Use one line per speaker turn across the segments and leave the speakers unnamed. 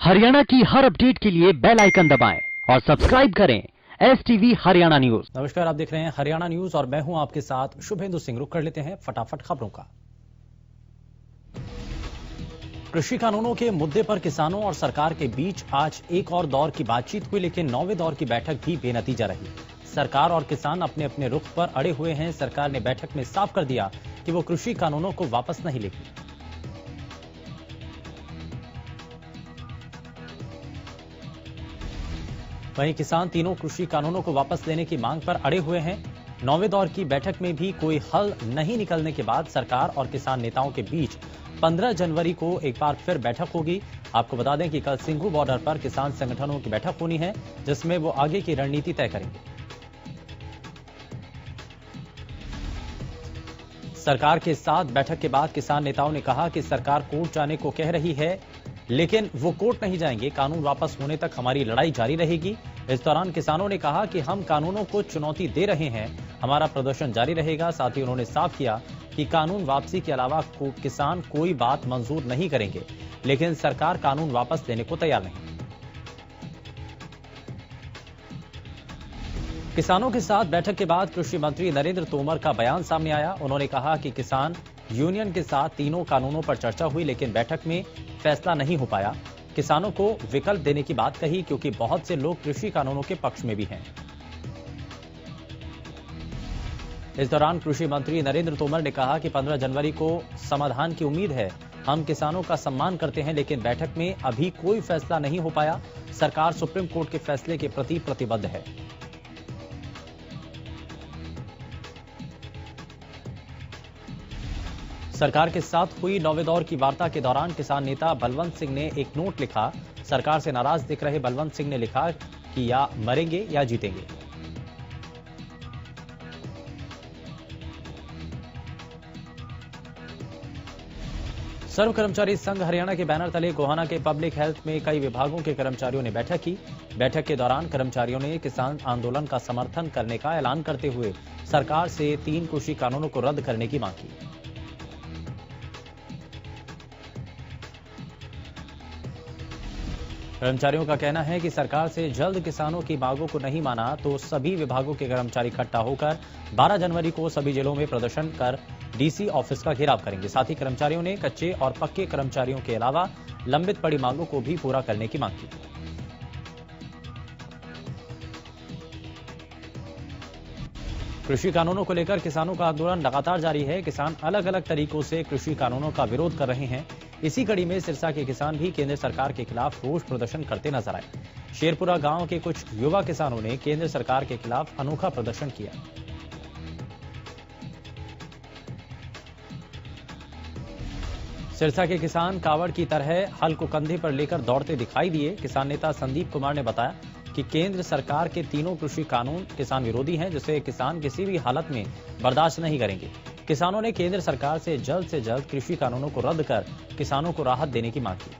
हरियाणा की हर अपडेट के लिए बेल आइकन दबाएं और सब्सक्राइब करें STV हरियाणा न्यूज।
नमस्कार, आप देख रहे हैं हरियाणा न्यूज और मैं हूं आपके साथ शुभेंदु सिंह। रुक कर लेते हैं फटाफट खबरों का। कृषि कानूनों के मुद्दे पर किसानों और सरकार के बीच आज एक और दौर की बातचीत हुई, लेकिन 9वें दौर की बैठक भी बेनतीजा रही। सरकार और किसान अपने अपने रुख पर अड़े हुए हैं। सरकार ने बैठक में साफ कर दिया कि वो कृषि कानूनों को वापस नहीं लेगी। वहीं किसान तीनों कृषि कानूनों को वापस लेने की मांग पर अड़े हुए हैं। 9वें दौर की बैठक में भी कोई हल नहीं निकलने के बाद सरकार और किसान नेताओं के बीच 15 जनवरी को एक बार फिर बैठक होगी। आपको बता दें कि कल सिंघू बॉर्डर पर किसान संगठनों की बैठक होनी है, जिसमें वो आगे की रणनीति तय करेंगे। सरकार के साथ बैठक के बाद किसान नेताओं ने कहा कि सरकार कोर्ट जाने को कह रही है, लेकिन वो कोर्ट नहीं जाएंगे। कानून वापस होने तक हमारी लड़ाई जारी रहेगी। इस दौरान किसानों ने कहा कि हम कानूनों को चुनौती दे रहे हैं, हमारा प्रदर्शन जारी रहेगा। साथ ही उन्होंने साफ किया कि कानून वापसी के अलावा किसान कोई बात मंजूर नहीं करेंगे, लेकिन सरकार कानून वापस लेने को तैयार नहीं। किसानों के साथ बैठक के बाद कृषि मंत्री नरेंद्र तोमर का बयान सामने आया। उन्होंने कहा कि किसान यूनियन के साथ तीनों कानूनों पर चर्चा हुई, लेकिन बैठक में फैसला नहीं हो पाया। किसानों को विकल्प देने की बात कही, क्योंकि बहुत से लोग कृषि कानूनों के पक्ष में भी हैं। इस दौरान कृषि मंत्री नरेंद्र तोमर ने कहा कि 15 जनवरी को समाधान की उम्मीद है। हम किसानों का सम्मान करते हैं, लेकिन बैठक में अभी कोई फैसला नहीं हो पाया। सरकार सुप्रीम कोर्ट के फैसले के प्रति प्रतिबद्ध है। सरकार के साथ हुई 9वें दौर की वार्ता के दौरान किसान नेता बलवंत सिंह ने एक नोट लिखा। सरकार से नाराज दिख रहे बलवंत सिंह ने लिखा कि या मरेंगे या जीतेंगे। सर्व कर्मचारी संघ हरियाणा के बैनर तले गोहाना के पब्लिक हेल्थ में कई विभागों के कर्मचारियों ने बैठक की। बैठक के दौरान कर्मचारियों ने किसान आंदोलन का समर्थन करने का ऐलान करते हुए सरकार से 3 कृषि कानूनों को रद्द करने की मांग की। कर्मचारियों का कहना है कि सरकार से जल्द किसानों की मांगों को नहीं माना तो सभी विभागों के कर्मचारी इकट्ठा होकर 12 जनवरी को सभी जिलों में प्रदर्शन कर डीसी ऑफिस का घेराव करेंगे। साथ ही कर्मचारियों ने कच्चे और पक्के कर्मचारियों के अलावा लंबित पड़ी मांगों को भी पूरा करने की मांग की। कृषि कानूनों को लेकर किसानों का आंदोलन लगातार जारी है। किसान अलग अलग तरीकों से कृषि कानूनों का विरोध कर रहे हैं। इसी कड़ी में सिरसा के किसान भी केंद्र सरकार के खिलाफ रोष प्रदर्शन करते नजर आए। शेरपुरा गांव के कुछ युवा किसानों ने केंद्र सरकार के खिलाफ अनोखा प्रदर्शन किया। सिरसा के किसान कावड़ की तरह हल को कंधे पर लेकर दौड़ते दिखाई दिए। किसान नेता संदीप कुमार ने बताया कि केंद्र सरकार के तीनों कृषि कानून किसान विरोधी हैं, जिसे किसान किसी भी हालत में बर्दाश्त नहीं करेंगे। किसानों ने केंद्र सरकार से जल्द कृषि कानूनों को रद्द कर किसानों को राहत देने की मांग की।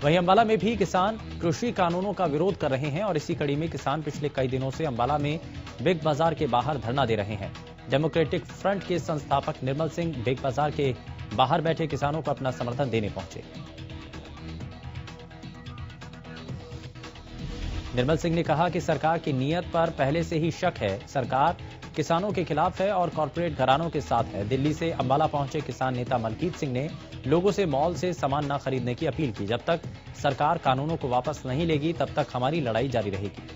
वहीं अंबाला में भी किसान कृषि कानूनों का विरोध कर रहे हैं और इसी कड़ी में किसान पिछले कई दिनों से अंबाला में बिग बाजार के बाहर धरना दे रहे हैं। डेमोक्रेटिक फ्रंट के संस्थापक निर्मल सिंह बिग बाजार के बाहर बैठे किसानों को अपना समर्थन देने पहुंचे। निर्मल सिंह ने कहा कि सरकार की नीयत पर पहले से ही शक है। सरकार किसानों के खिलाफ है और कॉरपोरेट घरानों के साथ है। दिल्ली से अंबाला पहुंचे किसान नेता मलकीत सिंह ने लोगों से मॉल से सामान न खरीदने की अपील की। जब तक सरकार कानूनों को वापस नहीं लेगी, तब तक हमारी लड़ाई जारी रहेगी।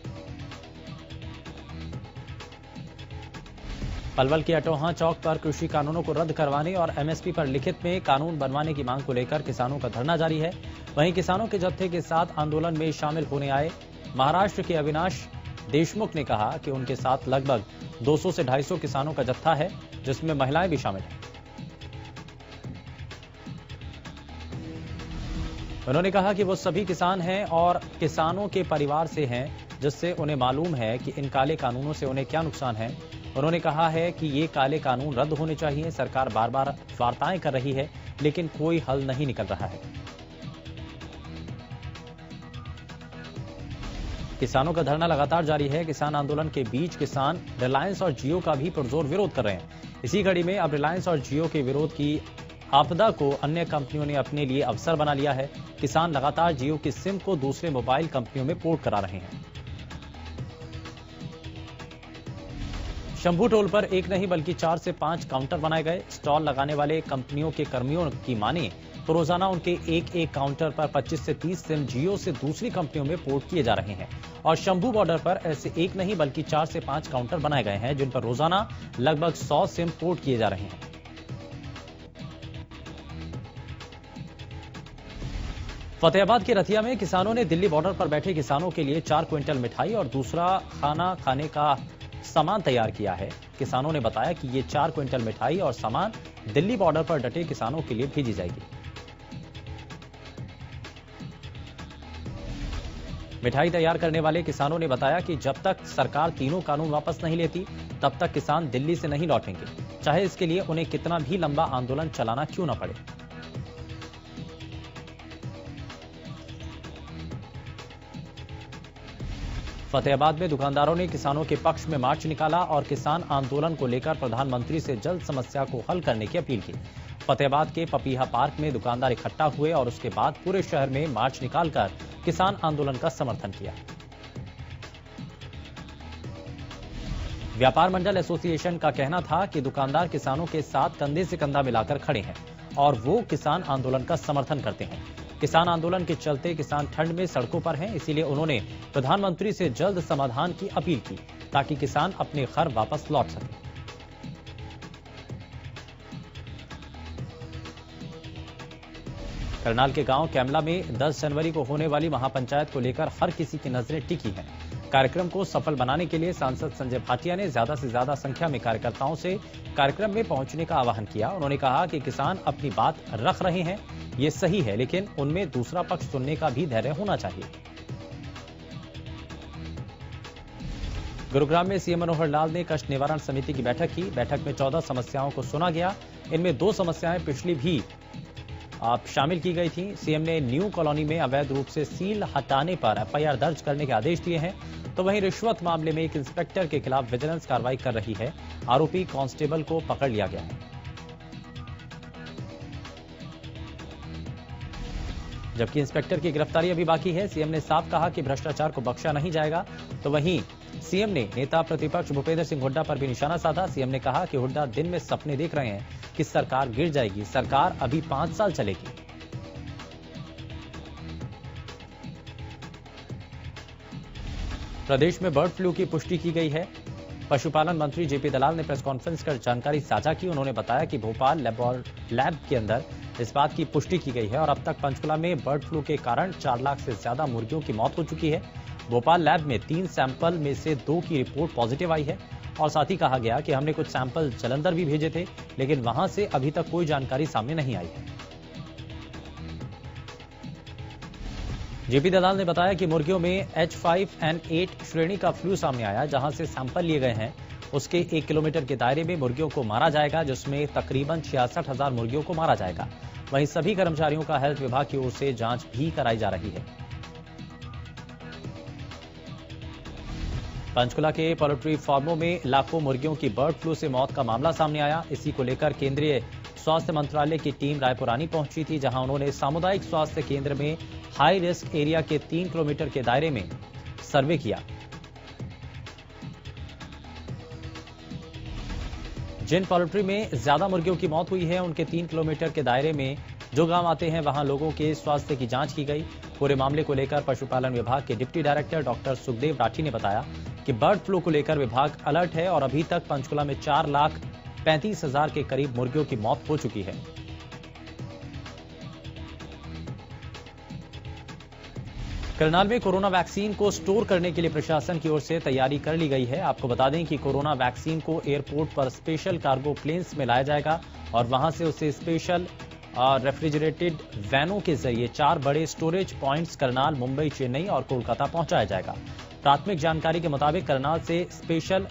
पलवल के अटोहा चौक पर कृषि कानूनों को रद्द करवाने और एमएसपी पर लिखित में कानून बनवाने की मांग को लेकर किसानों का धरना जारी है। वहीं किसानों के जत्थे के साथ आंदोलन में शामिल होने आए महाराष्ट्र के अविनाश देशमुख ने कहा कि उनके साथ लगभग 200 से 250 किसानों का जत्था है, जिसमें महिलाएं भी शामिल हैं। उन्होंने कहा कि वो सभी किसान हैं और किसानों के परिवार से हैं, जिससे उन्हें मालूम है कि इन काले कानूनों से उन्हें क्या नुकसान है। उन्होंने कहा है कि ये काले कानून रद्द होने चाहिए। सरकार बार बार वार्ताएं कर रही है, लेकिन कोई हल नहीं निकल रहा है। किसानों का धरना लगातार जारी है। किसान आंदोलन के बीच किसान रिलायंस और जियो का भी पुरजोर विरोध कर रहे हैं। इसी कड़ी में अब रिलायंस और जियो के विरोध की आपदा को अन्य कंपनियों ने अपने लिए अवसर बना लिया है। किसान लगातार जियो की सिम को दूसरे मोबाइल कंपनियों में पोर्ट करा रहे हैं। शंभू टोल पर एक नहीं बल्कि 4 से 5 काउंटर बनाए गए। स्टॉल लगाने वाले कंपनियों के कर्मियों की माने तो रोजाना उनके एक काउंटर पर 25 से 30 सिम जियो से दूसरी कंपनियों में पोर्ट किए जा रहे हैं। और शंभू बॉर्डर पर ऐसे एक नहीं बल्कि 4 से 5 काउंटर बनाए गए हैं जिन पर रोजाना लगभग 100 सिम पोर्ट किए जा रहे हैं। फतेहाबाद के रतिया में किसानों ने दिल्ली बॉर्डर पर बैठे किसानों के लिए 4 क्विंटल मिठाई और दूसरा खाना खाने का सामान तैयार किया है। किसानों ने बताया कि ये 4 क्विंटल मिठाई और सामान दिल्ली बॉर्डर पर डटे किसानों के लिए भेजी जाएगी। मिठाई तैयार करने वाले किसानों ने बताया कि जब तक सरकार तीनों कानून वापस नहीं लेती तब तक किसान दिल्ली से नहीं लौटेंगे, चाहे इसके लिए उन्हें कितना भी लंबा आंदोलन चलाना क्यों न पड़े। फतेहाबाद में दुकानदारों ने किसानों के पक्ष में मार्च निकाला और किसान आंदोलन को लेकर प्रधानमंत्री से जल्द समस्या को हल करने की अपील की। फतेहाबाद के पपीहा पार्क में दुकानदार इकट्ठा हुए और उसके बाद पूरे शहर में मार्च निकालकर किसान आंदोलन का समर्थन किया। व्यापार मंडल एसोसिएशन का कहना था कि दुकानदार किसानों के साथ कंधे से कंधा मिलाकर खड़े हैं और वो किसान आंदोलन का समर्थन करते हैं। किसान आंदोलन के चलते किसान ठंड में सड़कों पर हैं, इसीलिए उन्होंने प्रधानमंत्री से जल्द समाधान की अपील की ताकि किसान अपने घर वापस लौट सके। करनाल के गांव कैमला में 10 जनवरी को होने वाली महापंचायत को लेकर हर किसी की नजरें टिकी हैं। कार्यक्रम को सफल बनाने के लिए सांसद संजय भाटिया ने ज्यादा से ज्यादा संख्या में कार्यकर्ताओं से कार्यक्रम में पहुंचने का आह्वान किया। उन्होंने कहा कि किसान अपनी बात रख रहे हैं, ये सही है, लेकिन उनमें दूसरा पक्ष सुनने का भी धैर्य होना चाहिए। गुरुग्राम में सीएम मनोहर लाल ने कष्ट निवारण समिति की बैठक की। बैठक में 14 समस्याओं को सुना गया। इनमें 2 समस्याएं पिछली भी शामिल की गई थी। सीएम ने न्यू कॉलोनी में अवैध रूप से सील हटाने पर एफआईआर दर्ज करने के आदेश दिए हैं। तो वहीं रिश्वत मामले में एक इंस्पेक्टर के खिलाफ विजिलेंस कार्रवाई कर रही है। आरोपी कांस्टेबल को पकड़ लिया गया है। जबकि इंस्पेक्टर की गिरफ्तारी अभी बाकी है। सीएम ने साफ कहा कि भ्रष्टाचार को बख्शा नहीं जाएगा। तो वहीं सीएम ने नेता प्रतिपक्ष भूपेंद्र सिंह हुड्डा पर भी निशाना साधा। सीएम ने कहा कि हुड्डा दिन में सपने देख रहे हैं कि सरकार गिर जाएगी। सरकार अभी 5 साल चलेगी। प्रदेश में बर्ड फ्लू की पुष्टि की गई है। पशुपालन मंत्री जेपी दलाल ने प्रेस कॉन्फ्रेंस कर जानकारी साझा की। उन्होंने बताया कि भोपाल लैब के अंदर इस बात की पुष्टि की गई है और अब तक पंचकुला में बर्ड फ्लू के कारण 4 लाख से ज्यादा मुर्गियों की मौत हो चुकी है। भोपाल लैब में 3 सैंपल में से 2 की रिपोर्ट पॉजिटिव आई है और साथ ही कहा गया कि हमने कुछ सैंपल जालंधर भी भेजे थे, लेकिन वहां से अभी तक कोई जानकारी सामने नहीं आई है। जेपी दलाल ने बताया कि मुर्गियों में H5N8 श्रेणी का फ्लू सामने आया। जहां से सैंपल लिए गए हैं उसके 1 किलोमीटर के दायरे में मुर्गियों को मारा जाएगा, जिसमें तकरीबन 66,000 मुर्गियों को मारा जाएगा। वहीं सभी कर्मचारियों का हेल्थ विभाग की ओर से जांच भी कराई जा रही है। पंचकुला के पोल्ट्री फार्मों में लाखों मुर्गियों की बर्ड फ्लू से मौत का मामला सामने आया। इसी को लेकर केंद्रीय स्वास्थ्य मंत्रालय की टीम रायपुरानी पहुंची थी, जहां उन्होंने सामुदायिक स्वास्थ्य केंद्र में हाई रिस्क एरिया के 3 किलोमीटर के दायरे में सर्वे किया। जिन पोल्ट्री में ज्यादा मुर्गियों की मौत हुई है उनके 3 किलोमीटर के दायरे में जो गांव आते हैं वहां लोगों के स्वास्थ्य की जांच की गई। पूरे मामले को लेकर पशुपालन विभाग के deputy director doctor Sukhdev Rathi ने बताया कि बर्ड फ्लू को लेकर विभाग अलर्ट है और अभी तक पंचकुला में 4,35,000 के करीब मुर्गियों की मौत हो चुकी है। करनाल में कोरोना वैक्सीन को स्टोर करने के लिए प्रशासन की ओर से तैयारी कर ली गई है। आपको बता दें कि कोरोना वैक्सीन को एयरपोर्ट पर स्पेशल कार्गो प्लेन्स में लाया जाएगा और वहां से उसे स्पेशल रेफ्रिजरेटेड वैनों के जरिए 4 बड़े स्टोरेज पॉइंट्स करनाल, मुंबई, चेन्नई और कोलकाता पहुंचाया जाएगा। प्राथमिक जानकारी के मुताबिक करनाल से स्पेशल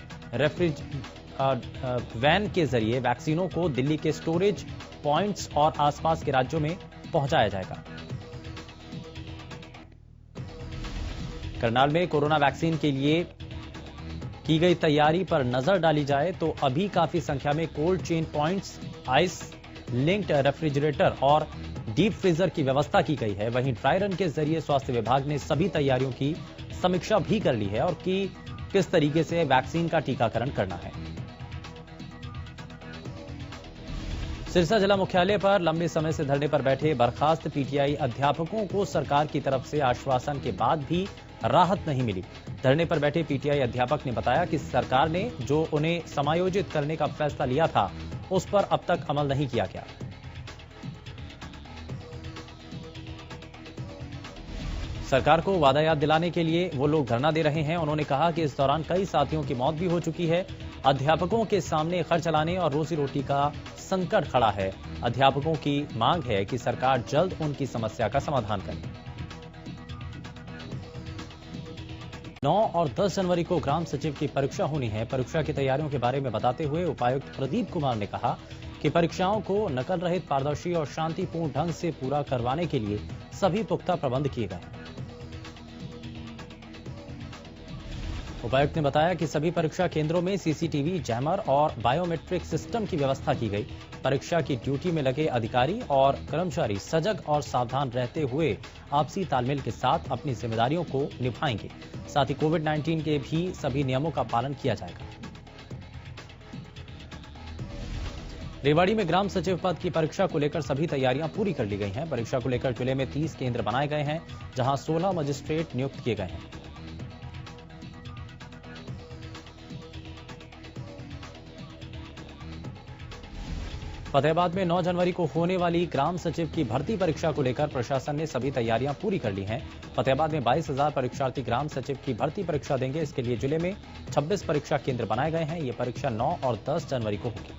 वैन के जरिए वैक्सीनों को दिल्ली के स्टोरेज पॉइंट्स और आसपास के राज्यों में पहुंचाया जाएगा। करनाल में कोरोना वैक्सीन के लिए की गई तैयारी पर नजर डाली जाए तो अभी काफी संख्या में cold chain points, ice linked refrigerator और डीप फ्रीजर की व्यवस्था की गई है। वहीं ड्राई रन के जरिए स्वास्थ्य विभाग ने सभी तैयारियों की समीक्षा भी कर ली है और कि किस तरीके से वैक्सीन का टीकाकरण करना है। सिरसा जिला मुख्यालय पर लंबे समय से धरने पर बैठे बर्खास्त पीटीआई अध्यापकों को सरकार की तरफ से आश्वासन के बाद भी राहत नहीं मिली। धरने पर बैठे पीटीआई अध्यापक ने बताया कि सरकार ने जो उन्हें समायोजित करने का फैसला लिया था उस पर अब तक अमल नहीं किया गया। सरकार को वादा याद दिलाने के लिए वो लोग धरना दे रहे हैं। उन्होंने कहा कि इस दौरान कई साथियों की मौत भी हो चुकी है। अध्यापकों के सामने खर्च चलाने और रोजी रोटी का संकट खड़ा है। अध्यापकों की मांग है कि सरकार जल्द उनकी समस्या का समाधान करे। 9 और 10 जनवरी को ग्राम सचिव की परीक्षा होनी है। परीक्षा की तैयारियों के बारे में बताते हुए उपायुक्त प्रदीप कुमार ने कहा कि परीक्षाओं को नकल रहित, पारदर्शी और शांतिपूर्ण ढंग से पूरा करवाने के लिए सभी पुख्ता प्रबंध किए गए हैं। उपायुक्त ने बताया कि सभी परीक्षा केंद्रों में सीसीटीवी, जैमर और बायोमेट्रिक सिस्टम की व्यवस्था की गई। परीक्षा की ड्यूटी में लगे अधिकारी और कर्मचारी सजग और सावधान रहते हुए आपसी तालमेल के साथ अपनी जिम्मेदारियों को निभाएंगे। साथ ही कोविड-19 के भी सभी नियमों का पालन किया जाएगा। रेवाड़ी में ग्राम सचिव पद की परीक्षा को लेकर सभी तैयारियां पूरी कर ली गई हैं। परीक्षा को लेकर जिले में 30 केंद्र बनाए गए हैं, जहां 16 मजिस्ट्रेट नियुक्त किए गए हैं। फतेहाबाद में 9 जनवरी को होने वाली ग्राम सचिव की भर्ती परीक्षा को लेकर प्रशासन ने सभी तैयारियां पूरी कर ली हैं। फतेहाबाद में 22,000 परीक्षार्थी ग्राम सचिव की भर्ती परीक्षा देंगे। इसके लिए जिले में 26 परीक्षा केंद्र बनाए गए हैं। ये परीक्षा 9 और 10 जनवरी को होगी,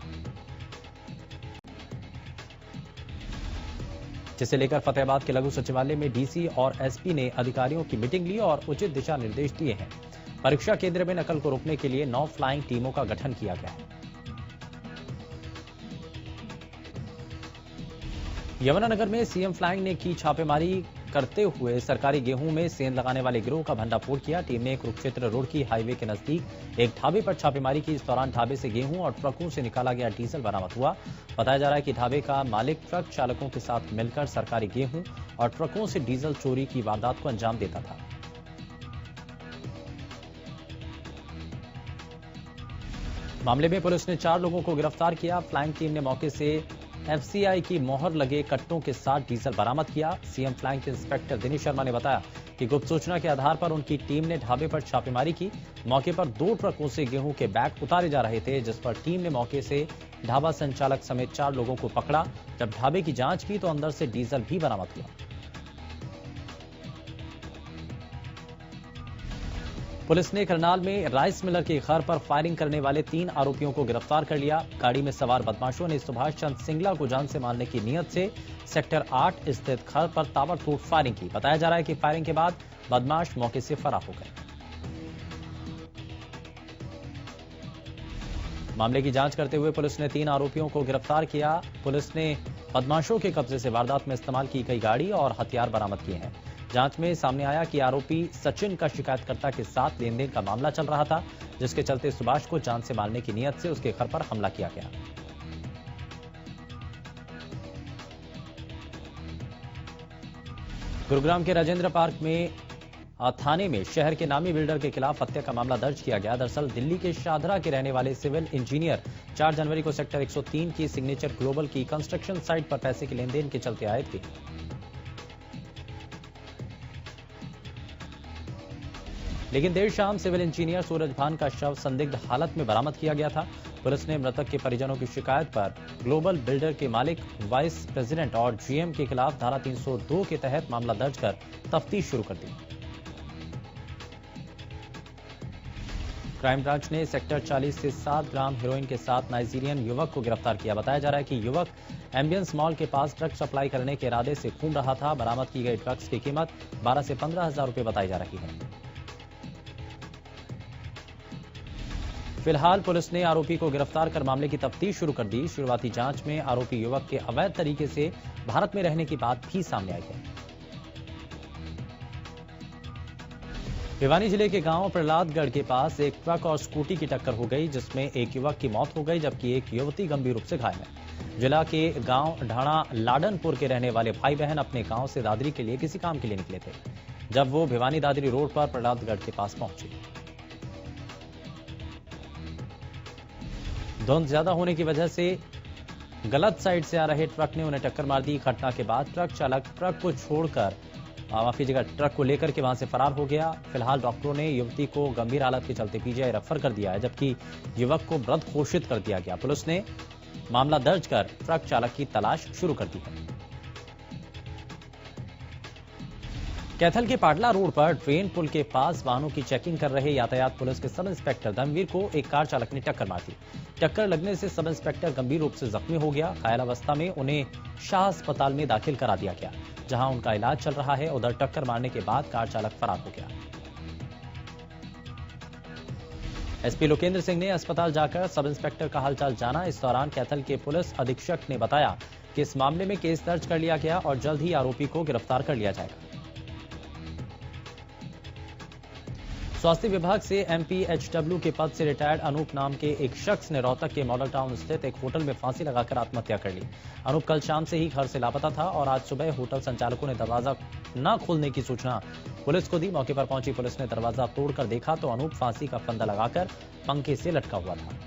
जिसे लेकर फतेहाबाद के लघु सचिवालय में डीसी और एसपी ने अधिकारियों की मीटिंग ली और उचित दिशा निर्देश दिए हैं। परीक्षा केंद्र में नकल को रोकने के लिए 9 फ्लाइंग टीमों का गठन किया गया है। यमुनानगर में सीएम फ्लाइंग ने की छापेमारी करते हुए सरकारी गेहूं में सेंध लगाने वाले गिरोह का भंडाफोड़ किया। टीम ने कुरुक्षेत्र रुड़की हाईवे के नजदीक एक ढाबे पर छापेमारी की। इस दौरान ढाबे से गेहूं और ट्रकों से निकाला गया डीजल बरामद हुआ। बताया जा रहा है कि ढाबे का मालिक ट्रक चालकों के साथ मिलकर सरकारी गेहूं और ट्रकों से डीजल चोरी की वारदात को अंजाम देता था। मामले में पुलिस ने 4 लोगों को गिरफ्तार किया। फ्लाइंग टीम ने मौके से एफसीआई की मोहर लगे कट्टों के साथ डीजल बरामद किया। सीएम फ्लाइंग के इंस्पेक्टर दिनेश शर्मा ने बताया कि गुप्त सूचना के आधार पर उनकी टीम ने ढाबे पर छापेमारी की। मौके पर 2 ट्रकों से गेहूं के बैग उतारे जा रहे थे, जिस पर टीम ने मौके से ढाबा संचालक समेत 4 लोगों को पकड़ा। जब ढाबे की जांच की तो अंदर से डीजल भी बरामद हुआ। पुलिस ने करनाल में राइस मिलर के घर पर फायरिंग करने वाले 3 आरोपियों को गिरफ्तार कर लिया। गाड़ी में सवार बदमाशों ने सुभाष चंद्र सिंगला को जान से मारने की नीयत से सेक्टर 8 स्थित घर पर ताबड़तोड़ फायरिंग की। बताया जा रहा है कि फायरिंग के बाद बदमाश मौके से फरार हो गए। मामले की जांच करते हुए पुलिस ने 3 आरोपियों को गिरफ्तार किया। पुलिस ने बदमाशों के कब्जे से वारदात में इस्तेमाल की गई गाड़ी और हथियार बरामद किए हैं। जांच में सामने आया कि आरोपी सचिन का शिकायतकर्ता के साथ लेन देन का मामला चल रहा था, जिसके चलते सुभाष को जान से मारने की नीयत से उसके घर पर हमला किया गया। गुरुग्राम के राजेंद्र पार्क में थाने में शहर के नामी बिल्डर के खिलाफ हत्या का मामला दर्ज किया गया। दरअसल दिल्ली के शाहदरा के रहने वाले सिविल इंजीनियर 4 जनवरी को सेक्टर 103 की सिग्नेचर ग्लोबल की कंस्ट्रक्शन साइट पर पैसे के लेन देन के चलते आए थे। लेकिन देर शाम सिविल इंजीनियर सूरज भान का शव संदिग्ध हालत में बरामद किया गया था। पुलिस ने मृतक के परिजनों की शिकायत पर ग्लोबल बिल्डर के मालिक, वाइस प्रेसिडेंट और जीएम के खिलाफ धारा 302 के तहत मामला दर्ज कर तफ्तीश शुरू कर दी। क्राइम ब्रांच ने सेक्टर 40 से 7 ग्राम हेरोइन के साथ नाइजीरियन युवक को गिरफ्तार किया। बताया जा रहा है कि युवक एम्बियंस मॉल के पास ड्रग सप्लाई करने के इरादे से घूम रहा था। बरामद की गई ड्रग्स की कीमत 12 से 15 हजार रुपए बताई जा रही है। फिलहाल पुलिस ने आरोपी को गिरफ्तार कर मामले की तफ्तीश शुरू कर दी। शुरुआती जांच में आरोपी युवक के अवैध तरीके से भारत में रहने की बात भी सामने आई है। भिवानी जिले के गांव प्रहलादगढ़ के पास एक ट्रक और स्कूटी की टक्कर हो गई, जिसमें एक युवक की मौत हो गई जबकि एक युवती गंभीर रूप से घायल है। जिला के गांव ढाणा लाडनपुर के रहने वाले भाई बहन अपने गांव से दादरी के लिए किसी काम के लिए निकले थे, जब वो भिवानी दादरी रोड पर प्रहलादगढ़ के पास पहुंचे। धुंध ज्यादा होने की वजह से गलत साइड से आ रहे ट्रक ने उन्हें टक्कर मार दी। घटना के बाद ट्रक चालक ट्रक को छोड़कर ट्रक को लेकर के वहां से फरार हो गया। फिलहाल डॉक्टरों ने युवती को गंभीर हालत के चलते पीजीआई रेफर कर दिया है, जबकि युवक को मृत घोषित कर दिया गया। पुलिस ने मामला दर्ज कर ट्रक चालक की तलाश शुरू कर दी है। कैथल के पाटला रोड पर ट्रेन पुल के पास वाहनों की चेकिंग कर रहे यातायात पुलिस के सब इंस्पेक्टर धर्मवीर को एक कार चालक ने टक्कर मार दी। टक्कर लगने से सब इंस्पेक्टर गंभीर रूप से जख्मी हो गया। घायल अवस्था में उन्हें शाह अस्पताल में दाखिल करा दिया गया, जहां उनका इलाज चल रहा है। उधर टक्कर मारने के बाद कार चालक फरार हो गया। एसपी लोकेंद्र सिंह ने अस्पताल जाकर सब इंस्पेक्टर का हालचाल जाना। इस दौरान कैथल के पुलिस अधीक्षक ने बताया कि इस मामले में केस दर्ज कर लिया गया और जल्द ही आरोपी को गिरफ्तार कर लिया जाएगा। स्वास्थ्य विभाग से एमपीएचडब्ल्यू के पद से रिटायर्ड अनूप नाम के एक शख्स ने रोहतक के मॉडल टाउन स्थित एक होटल में फांसी लगाकर आत्महत्या कर ली। अनूप कल शाम से ही घर से लापता था और आज सुबह होटल संचालकों ने दरवाजा न खोलने की सूचना पुलिस को दी। मौके पर पहुंची पुलिस ने दरवाजा तोड़कर देखा तो अनूप फांसी का फंदा लगाकर पंखे से लटका हुआ था।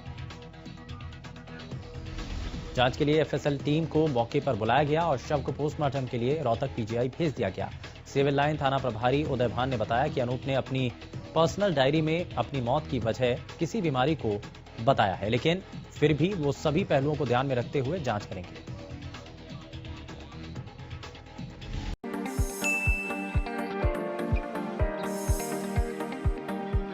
जांच के लिए एफएसएल टीम को मौके पर बुलाया गया और शव को पोस्टमार्टम के लिए रोहतक पीजीआई भेज दिया गया। सिविल लाइन थाना प्रभारी उदय भान ने बताया कि अनूप ने अपनी पर्सनल डायरी में अपनी मौत की वजह किसी बीमारी को बताया है, लेकिन फिर भी वो सभी पहलुओं को ध्यान में रखते हुए जांच करेंगे।